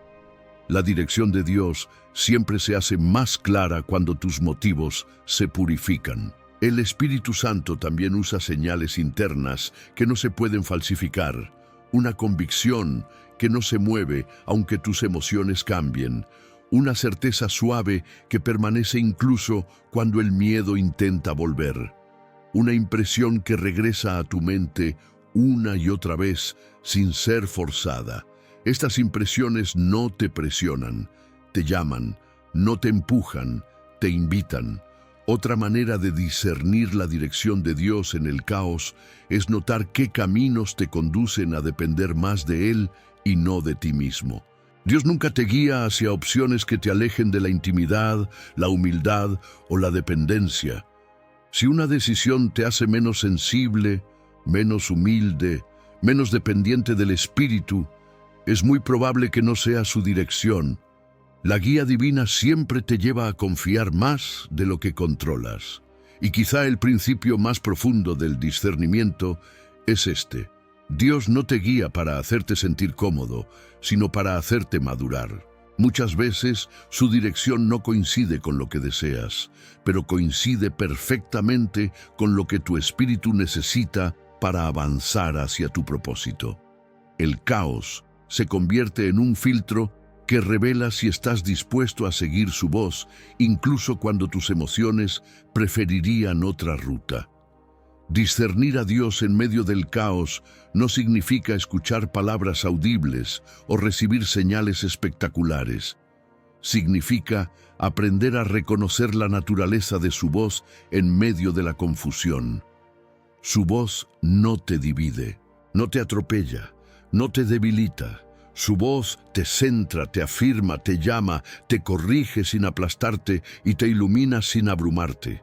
La dirección de Dios siempre se hace más clara cuando tus motivos se purifican. El Espíritu Santo también usa señales internas que no se pueden falsificar, una convicción que no se mueve aunque tus emociones cambien, una certeza suave que permanece incluso cuando el miedo intenta volver, una impresión que regresa a tu mente una y otra vez sin ser forzada. Estas impresiones no te presionan, te llaman, no te empujan, te invitan. Otra manera de discernir la dirección de Dios en el caos es notar qué caminos te conducen a depender más de Él y no de ti mismo. Dios nunca te guía hacia opciones que te alejen de la intimidad, la humildad o la dependencia. Si una decisión te hace menos sensible, menos humilde, menos dependiente del Espíritu, es muy probable que no sea su dirección. La guía divina siempre te lleva a confiar más de lo que controlas. Y quizá el principio más profundo del discernimiento es este. Dios no te guía para hacerte sentir cómodo, sino para hacerte madurar. Muchas veces su dirección no coincide con lo que deseas, pero coincide perfectamente con lo que tu espíritu necesita para avanzar hacia tu propósito. El caos se convierte en un filtro que revela si estás dispuesto a seguir su voz, incluso cuando tus emociones preferirían otra ruta. Discernir a Dios en medio del caos no significa escuchar palabras audibles o recibir señales espectaculares. Significa aprender a reconocer la naturaleza de su voz en medio de la confusión. Su voz no te divide, no te atropella, no te debilita. Su voz te centra, te afirma, te llama, te corrige sin aplastarte y te ilumina sin abrumarte.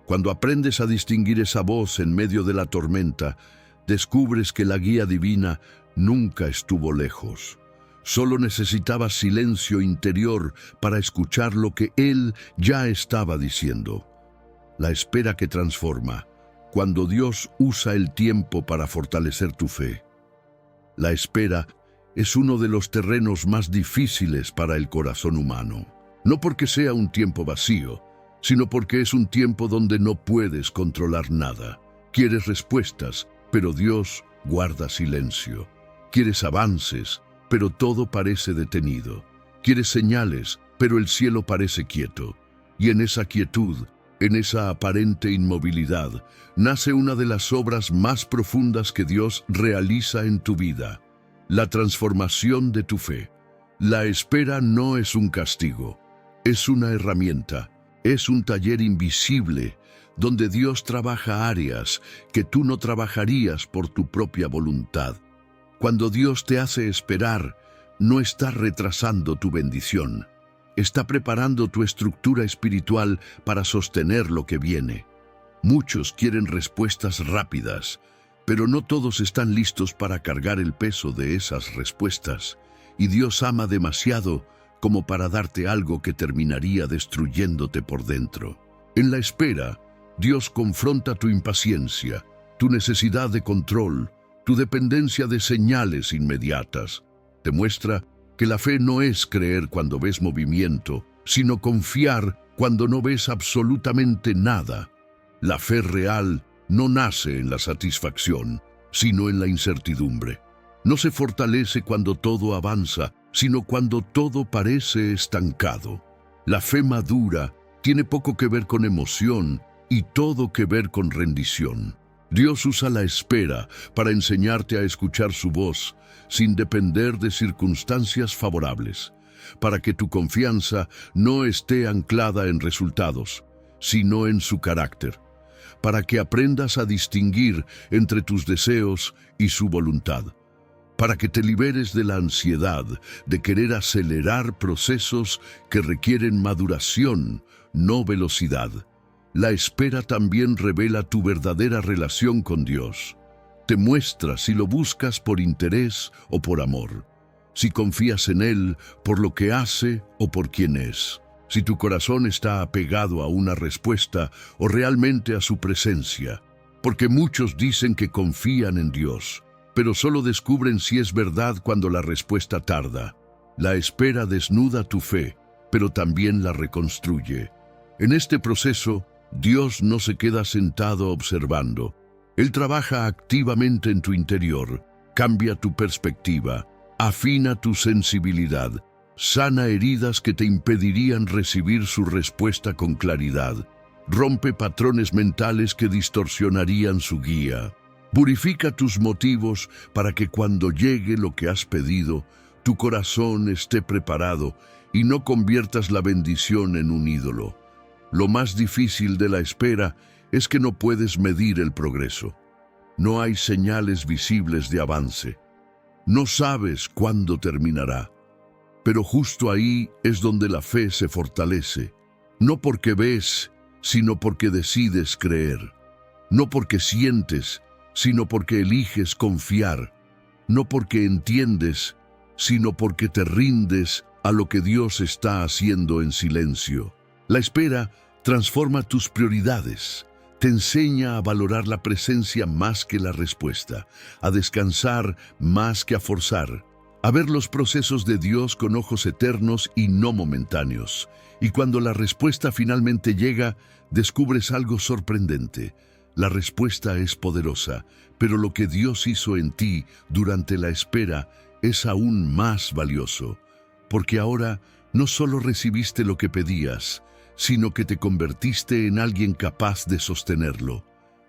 Cuando aprendes a distinguir esa voz en medio de la tormenta, Descubres que la guía divina nunca estuvo lejos. Solo necesitabas silencio interior para escuchar lo que Él ya estaba diciendo. La espera que transforma, cuando Dios usa el tiempo para fortalecer tu fe. La espera es uno de los terrenos más difíciles para el corazón humano. No porque sea un tiempo vacío, sino porque es un tiempo donde no puedes controlar nada. Quieres respuestas, pero Dios guarda silencio. Quieres avances, pero todo parece detenido. Quieres señales, pero el cielo parece quieto. Y en esa quietud, en esa aparente inmovilidad, nace una de las obras más profundas que Dios realiza en tu vida: la transformación de tu fe. La espera no es un castigo, es una herramienta, es un taller invisible donde Dios trabaja áreas que tú no trabajarías por tu propia voluntad. Cuando Dios te hace esperar, no está retrasando tu bendición. Está preparando tu estructura espiritual para sostener lo que viene. Muchos quieren respuestas rápidas, pero no todos están listos para cargar el peso de esas respuestas. Y Dios ama demasiado como para darte algo que terminaría destruyéndote por dentro. En la espera, Dios confronta tu impaciencia, tu necesidad de control, tu dependencia de señales inmediatas. Te muestra que la fe no es creer cuando ves movimiento, sino confiar cuando no ves absolutamente nada. La fe real no nace en la satisfacción, sino en la incertidumbre. No se fortalece cuando todo avanza, sino cuando todo parece estancado. La fe madura tiene poco que ver con emoción y todo que ver con rendición. Dios usa la espera para enseñarte a escuchar su voz sin depender de circunstancias favorables, para que tu confianza no esté anclada en resultados, sino en su carácter, para que aprendas a distinguir entre tus deseos y su voluntad, para que te liberes de la ansiedad de querer acelerar procesos que requieren maduración, no velocidad. La espera también revela tu verdadera relación con Dios. Te muestra si lo buscas por interés o por amor, si confías en Él por lo que hace o por quién es, si tu corazón está apegado a una respuesta o realmente a su presencia. Porque muchos dicen que confían en Dios, pero solo descubren si es verdad cuando la respuesta tarda. La espera desnuda tu fe, pero también la reconstruye. En este proceso, Dios no se queda sentado observando. Él trabaja activamente en tu interior, cambia tu perspectiva, afina tu sensibilidad, sana heridas que te impedirían recibir su respuesta con claridad, rompe patrones mentales que distorsionarían su guía, purifica tus motivos para que cuando llegue lo que has pedido, tu corazón esté preparado y no conviertas la bendición en un ídolo. Lo más difícil de la espera es que no puedes medir el progreso. No hay señales visibles de avance. No sabes cuándo terminará. Pero justo ahí es donde la fe se fortalece. No porque ves, sino porque decides creer. No porque sientes, sino porque eliges confiar. No porque entiendes, sino porque te rindes a lo que Dios está haciendo en silencio. La espera transforma tus prioridades. Te enseña a valorar la presencia más que la respuesta, a descansar más que a forzar, a ver los procesos de Dios con ojos eternos y no momentáneos. Y cuando la respuesta finalmente llega, descubres algo sorprendente. La respuesta es poderosa, pero lo que Dios hizo en ti durante la espera es aún más valioso, porque ahora no solo recibiste lo que pedías, sino que te convertiste en alguien capaz de sostenerlo.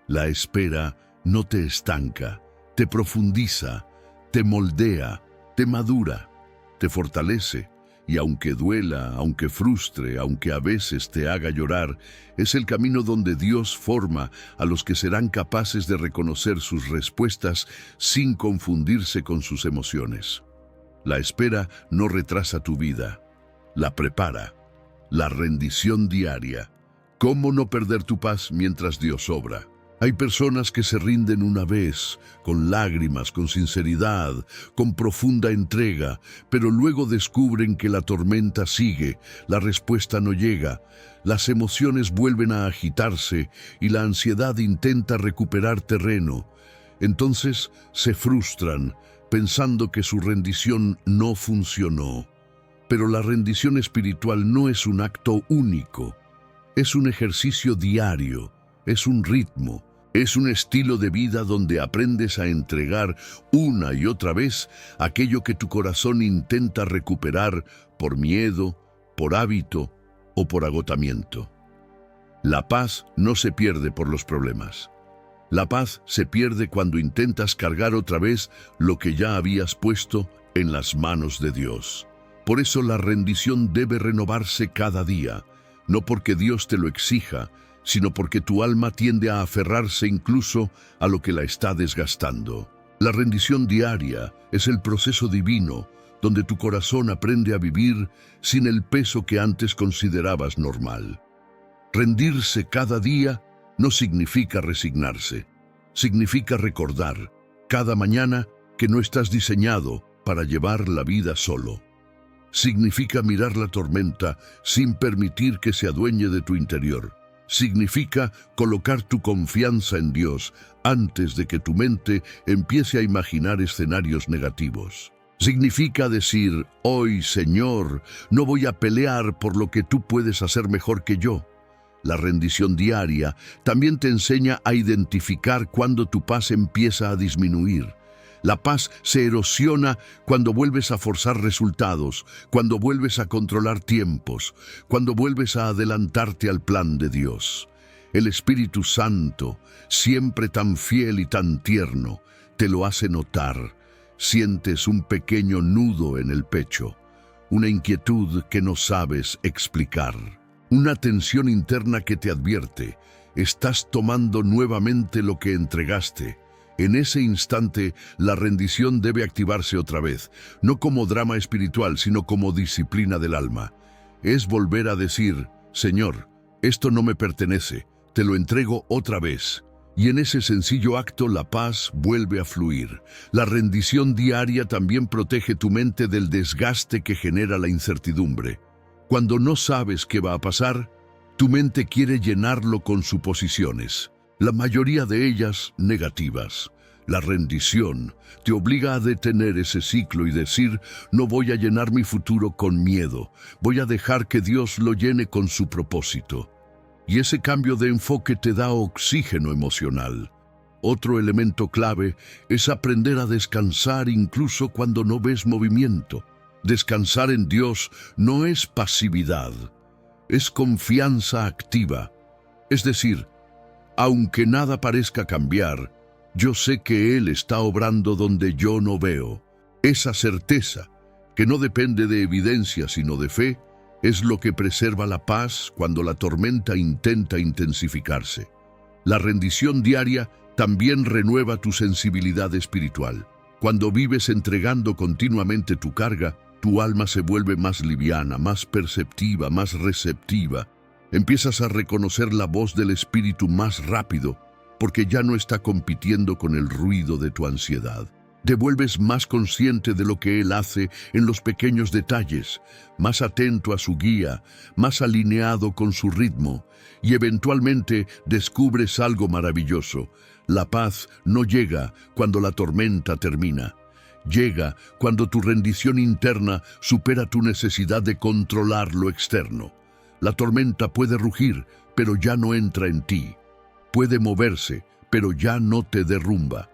La espera no te estanca, te profundiza, te moldea, te madura, te fortalece, y aunque duela, aunque frustre, aunque a veces te haga llorar, es el camino donde Dios forma a los que serán capaces de reconocer sus respuestas sin confundirse con sus emociones. La espera no retrasa tu vida, la prepara. La rendición diaria. ¿Cómo no perder tu paz mientras Dios obra? Hay personas que se rinden una vez, con lágrimas, con sinceridad, con profunda entrega, pero luego descubren que la tormenta sigue, la respuesta no llega, las emociones vuelven a agitarse y la ansiedad intenta recuperar terreno. Entonces se frustran, pensando que su rendición no funcionó. Pero la rendición espiritual no es un acto único, es un ejercicio diario, es un ritmo. Es un estilo de vida donde aprendes a entregar una y otra vez aquello que tu corazón intenta recuperar por miedo, por hábito o por agotamiento. La paz no se pierde por los problemas. La paz se pierde cuando intentas cargar otra vez lo que ya habías puesto en las manos de Dios. Por eso la rendición debe renovarse cada día, no porque Dios te lo exija, sino porque tu alma tiende a aferrarse incluso a lo que la está desgastando. La rendición diaria es el proceso divino donde tu corazón aprende a vivir sin el peso que antes considerabas normal. Rendirse cada día no significa resignarse, significa recordar cada mañana que no estás diseñado para llevar la vida solo. Significa mirar la tormenta sin permitir que se adueñe de tu interior. Significa colocar tu confianza en Dios antes de que tu mente empiece a imaginar escenarios negativos. Significa decir, hoy, Señor, no voy a pelear por lo que tú puedes hacer mejor que yo. La rendición diaria también te enseña a identificar cuando tu paz empieza a disminuir. La paz se erosiona cuando vuelves a forzar resultados, cuando vuelves a controlar tiempos, cuando vuelves a adelantarte al plan de Dios. El Espíritu Santo, siempre tan fiel y tan tierno, te lo hace notar. Sientes un pequeño nudo en el pecho, una inquietud que no sabes explicar, una tensión interna que te advierte, estás tomando nuevamente lo que entregaste. En ese instante, la rendición debe activarse otra vez, no como drama espiritual, sino como disciplina del alma. Es volver a decir, Señor, esto no me pertenece, te lo entrego otra vez. Y en ese sencillo acto la paz vuelve a fluir. La rendición diaria también protege tu mente del desgaste que genera la incertidumbre. Cuando no sabes qué va a pasar, tu mente quiere llenarlo con suposiciones, la mayoría de ellas negativas. La rendición te obliga a detener ese ciclo y decir, no voy a llenar mi futuro con miedo, voy a dejar que Dios lo llene con su propósito. Y ese cambio de enfoque te da oxígeno emocional. Otro elemento clave es aprender a descansar incluso cuando no ves movimiento. Descansar en Dios no es pasividad, es confianza activa. Es decir, aunque nada parezca cambiar, yo sé que Él está obrando donde yo no veo. Esa certeza, que no depende de evidencia sino de fe, es lo que preserva la paz cuando la tormenta intenta intensificarse. La rendición diaria también renueva tu sensibilidad espiritual. Cuando vives entregando continuamente tu carga, tu alma se vuelve más liviana, más perceptiva, más receptiva. Empiezas a reconocer la voz del Espíritu más rápido, porque ya no está compitiendo con el ruido de tu ansiedad. Te vuelves más consciente de lo que Él hace en los pequeños detalles, más atento a su guía, más alineado con su ritmo, y eventualmente descubres algo maravilloso. La paz no llega cuando la tormenta termina. Llega cuando tu rendición interna supera tu necesidad de controlar lo externo. La tormenta puede rugir, pero ya no entra en ti. Puede moverse, pero ya no te derrumba.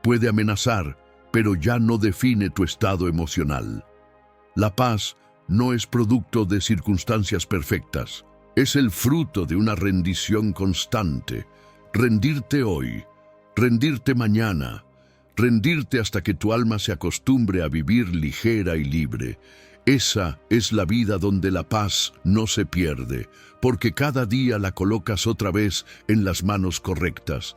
Puede amenazar, pero ya no define tu estado emocional. La paz no es producto de circunstancias perfectas, es el fruto de una rendición constante. Rendirte hoy, rendirte mañana, rendirte hasta que tu alma se acostumbre a vivir ligera y libre. Esa es la vida donde la paz no se pierde, porque cada día la colocas otra vez en las manos correctas.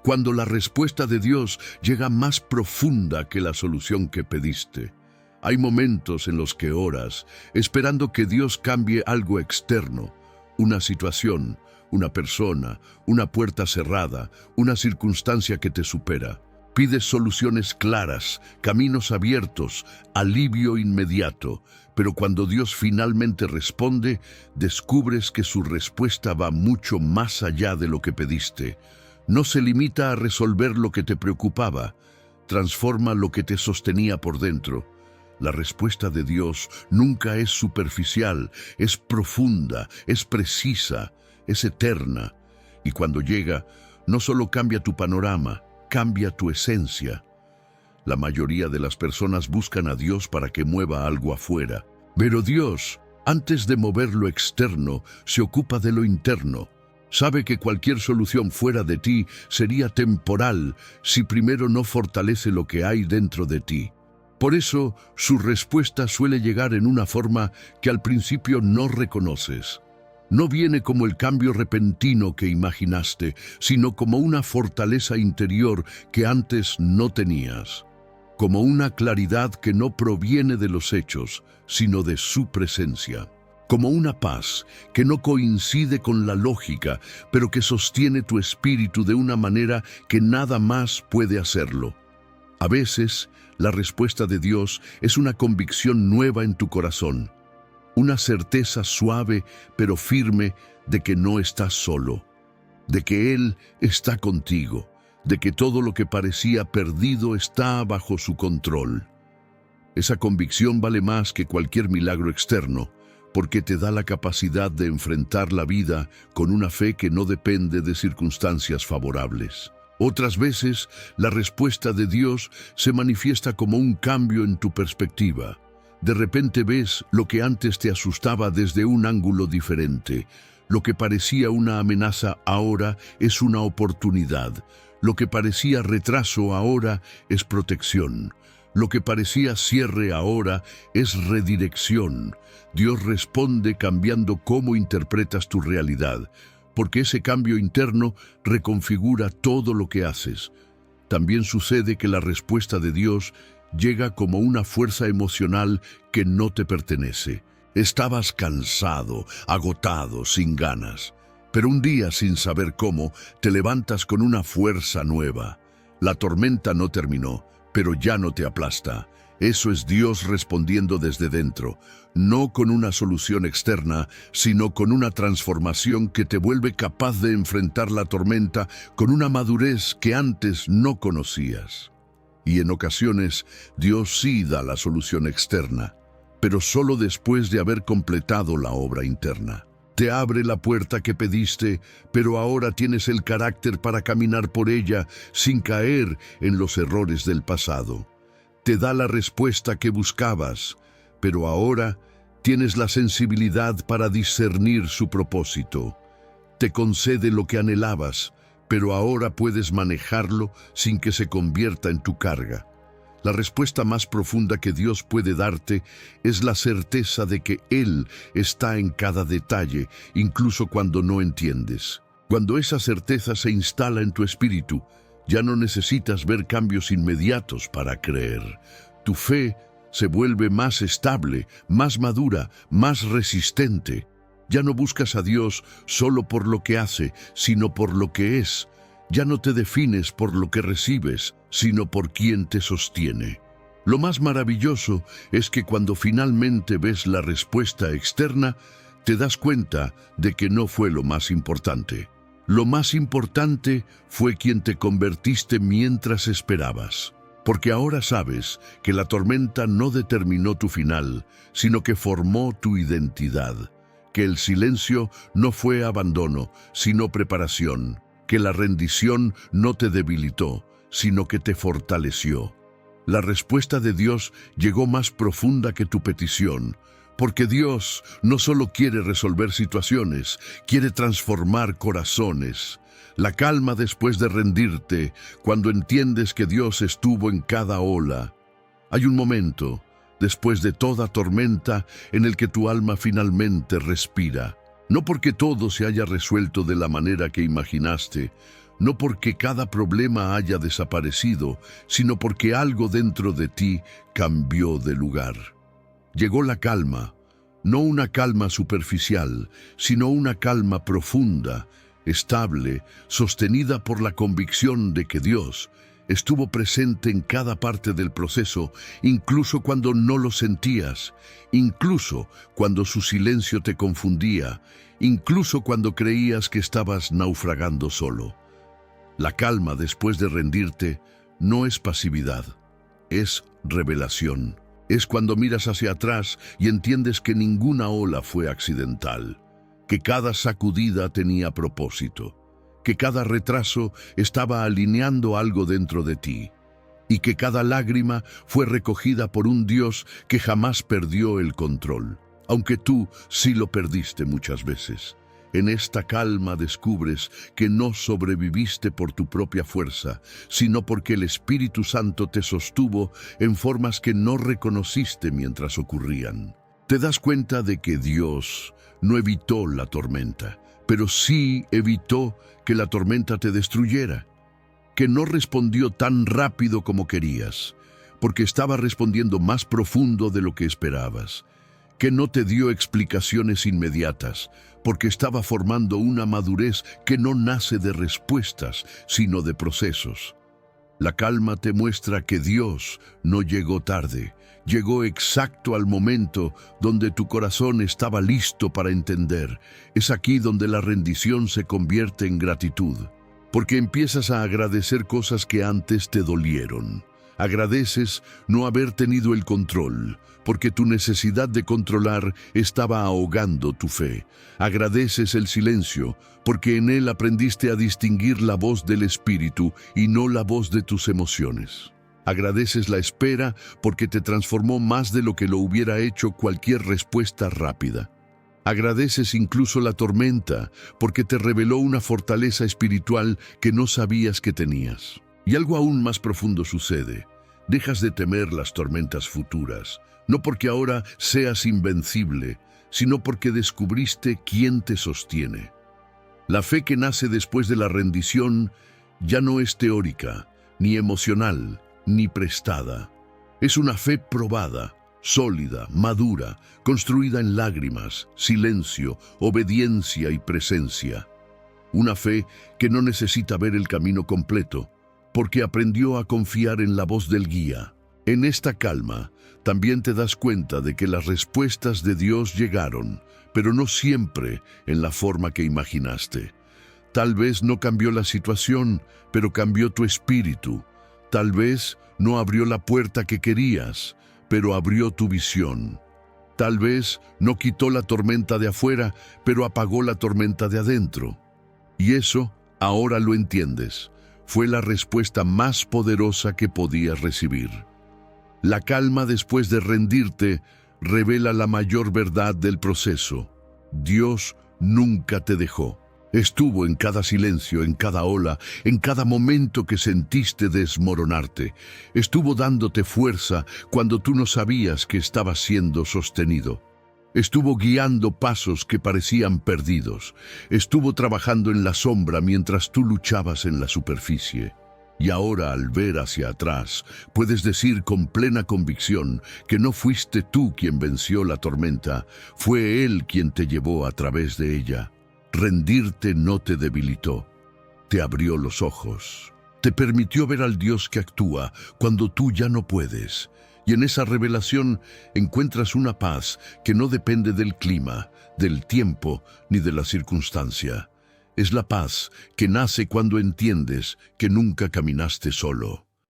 Cuando la respuesta de Dios llega más profunda que la solución que pediste. Hay momentos en los que oras, esperando que Dios cambie algo externo, una situación, una persona, una puerta cerrada, una circunstancia que te supera. Pides soluciones claras, caminos abiertos, alivio inmediato, pero cuando Dios finalmente responde, descubres que su respuesta va mucho más allá de lo que pediste. No se limita a resolver lo que te preocupaba, transforma lo que te sostenía por dentro. La respuesta de Dios nunca es superficial, es profunda, es precisa, es eterna. Y cuando llega, no solo cambia tu panorama, cambia tu esencia. La mayoría de las personas buscan a Dios para que mueva algo afuera. Pero Dios, antes de mover lo externo, se ocupa de lo interno. Sabe que cualquier solución fuera de ti sería temporal si primero no fortalece lo que hay dentro de ti. Por eso, su respuesta suele llegar en una forma que al principio no reconoces. No viene como el cambio repentino que imaginaste, sino como una fortaleza interior que antes no tenías. Como una claridad que no proviene de los hechos, sino de su presencia. Como una paz que no coincide con la lógica, pero que sostiene tu espíritu de una manera que nada más puede hacerlo. A veces, la respuesta de Dios es una convicción nueva en tu corazón. Una certeza suave pero firme de que no estás solo, de que Él está contigo, de que todo lo que parecía perdido está bajo su control. Esa convicción vale más que cualquier milagro externo, porque te da la capacidad de enfrentar la vida con una fe que no depende de circunstancias favorables. Otras veces, la respuesta de Dios se manifiesta como un cambio en tu perspectiva. De repente ves lo que antes te asustaba desde un ángulo diferente. Lo que parecía una amenaza ahora es una oportunidad. Lo que parecía retraso ahora es protección. Lo que parecía cierre ahora es redirección. Dios responde cambiando cómo interpretas tu realidad, porque ese cambio interno reconfigura todo lo que haces. También sucede que la respuesta de Dios llega como una fuerza emocional que no te pertenece. Estabas cansado, agotado, sin ganas. Pero un día, sin saber cómo, te levantas con una fuerza nueva. La tormenta no terminó, pero ya no te aplasta. Eso es Dios respondiendo desde dentro, no con una solución externa, sino con una transformación que te vuelve capaz de enfrentar la tormenta con una madurez que antes no conocías. Y en ocasiones, Dios sí da la solución externa, pero solo después de haber completado la obra interna. Te abre la puerta que pediste, pero ahora tienes el carácter para caminar por ella sin caer en los errores del pasado. Te da la respuesta que buscabas, pero ahora tienes la sensibilidad para discernir su propósito. Te concede lo que anhelabas, pero ahora puedes manejarlo sin que se convierta en tu carga. La respuesta más profunda que Dios puede darte es la certeza de que Él está en cada detalle, incluso cuando no entiendes. Cuando esa certeza se instala en tu espíritu, ya no necesitas ver cambios inmediatos para creer. Tu fe se vuelve más estable, más madura, más resistente. Ya no buscas a Dios solo por lo que hace, sino por lo que es. Ya no te defines por lo que recibes, sino por quien te sostiene. Lo más maravilloso es que cuando finalmente ves la respuesta externa, te das cuenta de que no fue lo más importante. Lo más importante fue quien te convertiste mientras esperabas. Porque ahora sabes que la tormenta no determinó tu final, sino que formó tu identidad. Que el silencio no fue abandono, sino preparación. Que la rendición no te debilitó, sino que te fortaleció. La respuesta de Dios llegó más profunda que tu petición, porque Dios no solo quiere resolver situaciones, quiere transformar corazones. La calma después de rendirte, cuando entiendes que Dios estuvo en cada ola. Hay un momento, después de toda tormenta, en el que tu alma finalmente respira. No porque todo se haya resuelto de la manera que imaginaste, no porque cada problema haya desaparecido, sino porque algo dentro de ti cambió de lugar. Llegó la calma, No una calma superficial, sino una calma profunda, estable, sostenida por la convicción de que Dios estuvo presente en cada parte del proceso, incluso cuando no lo sentías, incluso cuando su silencio te confundía, incluso cuando creías que estabas naufragando solo. La calma después de rendirte no es pasividad, es revelación. Es cuando miras hacia atrás y entiendes que ninguna ola fue accidental, que cada sacudida tenía propósito, que cada retraso estaba alineando algo dentro de ti, y que cada lágrima fue recogida por un Dios que jamás perdió el control, aunque tú sí lo perdiste muchas veces. En esta calma descubres que no sobreviviste por tu propia fuerza, sino porque el Espíritu Santo te sostuvo en formas que no reconociste mientras ocurrían. Te das cuenta de que Dios no evitó la tormenta, pero sí evitó que la tormenta te destruyera, que no respondió tan rápido como querías, porque estaba respondiendo más profundo de lo que esperabas, que no te dio explicaciones inmediatas, porque estaba formando una madurez que no nace de respuestas, sino de procesos. La calma te muestra que Dios no llegó tarde, llegó exacto al momento donde tu corazón estaba listo para entender. Es aquí donde la rendición se convierte en gratitud, porque empiezas a agradecer cosas que antes te dolieron. Agradeces no haber tenido el control, porque tu necesidad de controlar estaba ahogando tu fe. Agradeces el silencio, porque en él aprendiste a distinguir la voz del Espíritu y no la voz de tus emociones. Agradeces la espera, porque te transformó más de lo que lo hubiera hecho cualquier respuesta rápida. Agradeces incluso la tormenta, porque te reveló una fortaleza espiritual que no sabías que tenías. Y algo aún más profundo sucede. Dejas de temer las tormentas futuras, no porque ahora seas invencible, sino porque descubriste quién te sostiene. La fe que nace después de la rendición ya no es teórica, ni emocional, ni prestada. Es una fe probada, sólida, madura, construida en lágrimas, silencio, obediencia y presencia. Una fe que no necesita ver el camino completo, porque aprendió a confiar en la voz del guía. En esta calma, también te das cuenta de que las respuestas de Dios llegaron, pero no siempre en la forma que imaginaste. Tal vez no cambió la situación, pero cambió tu espíritu. Tal vez no abrió la puerta que querías, pero abrió tu visión. Tal vez no quitó la tormenta de afuera, pero apagó la tormenta de adentro. Y eso, ahora lo entiendes. Fue la respuesta más poderosa que podías recibir. La calma después de rendirte revela la mayor verdad del proceso. Dios nunca te dejó. Estuvo en cada silencio, en cada ola, en cada momento que sentiste desmoronarte. Estuvo dándote fuerza cuando tú no sabías que estabas siendo sostenido. Estuvo guiando pasos que parecían perdidos. Estuvo trabajando en la sombra mientras tú luchabas en la superficie. Y ahora, al ver hacia atrás, puedes decir con plena convicción que no fuiste tú quien venció la tormenta, fue Él quien te llevó a través de ella. Rendirte no te debilitó, te abrió los ojos, te permitió ver al Dios que actúa cuando tú ya no puedes. Y en esa revelación encuentras una paz que no depende del clima, del tiempo ni de la circunstancia. Es la paz que nace cuando entiendes que nunca caminaste solo.